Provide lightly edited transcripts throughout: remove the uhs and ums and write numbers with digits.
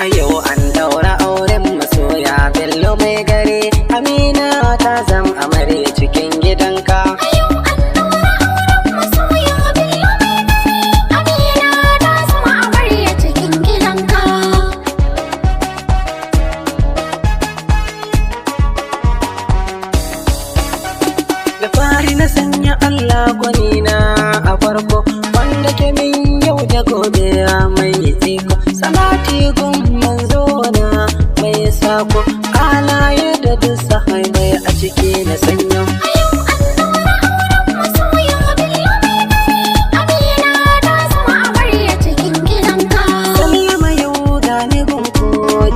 A yau an daura auren masoya Bello mai gari, Amina ta zam amarya cikin gidanka. Da fari na sanya Allah gwanina a farko, wanda ke min yau da gobe mai tsiko. Salati gun manzo na mai sako, halaye da duk sahibai a ciki na sanyo. Sallama yau gane gunku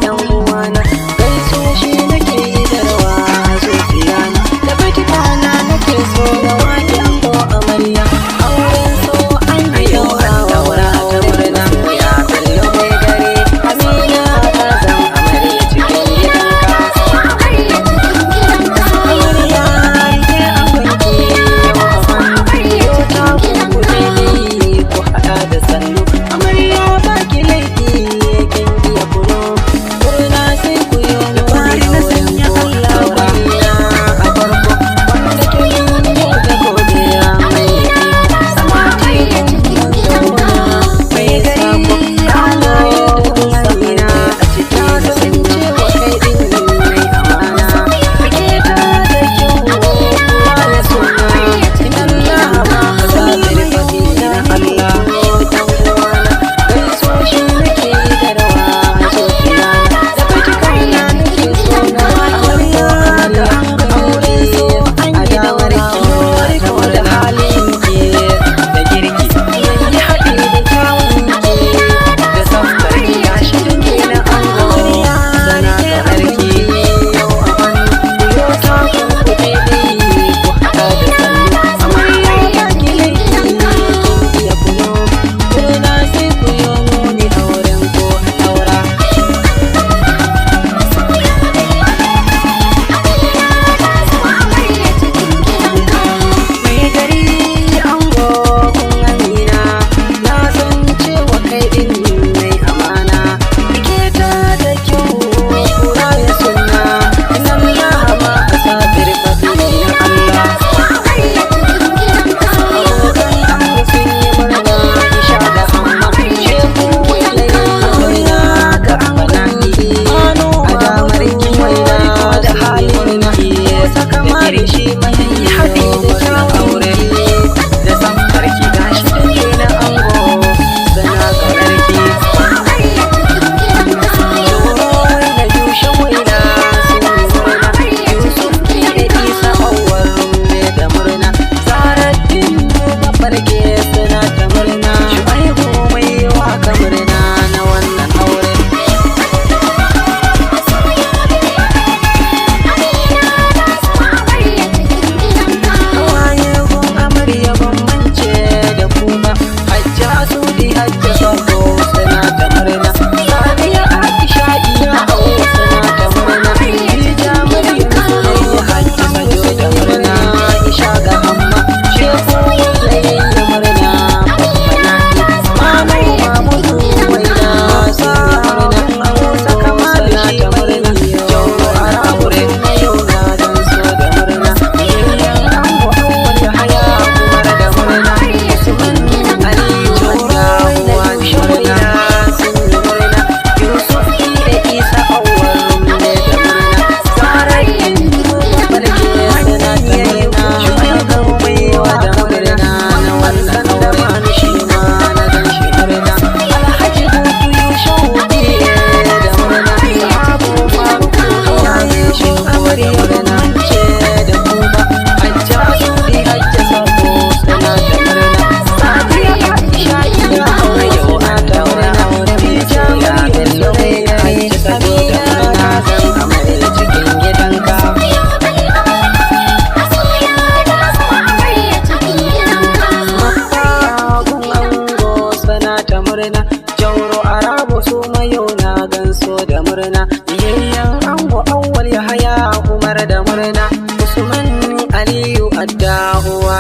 yan uwana, gaiso shi nake yi da rawa a zuciyana. Da batikana nake so na wake ango amarya, auren so an yi daura ta murna. Ya Bello mai gari, Amina ta zam amarya cikin gidanka. Amarya rike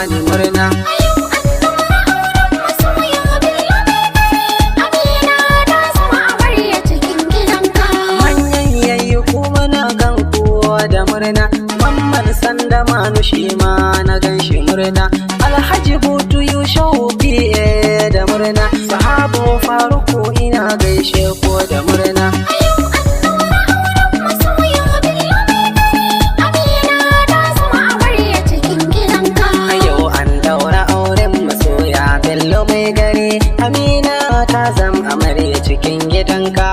bani murna. Manyan yayi kuma na gan kowa da murna. Mamman Sanda Manu shi ma na gan shi murna. Alhaji Butu Yushau PA da murna. Sahabu Faruku ina gaishe ko da murna. Yau an daura auren masoya Bello mai gari. Amina ta zam amarya cikin gidanka.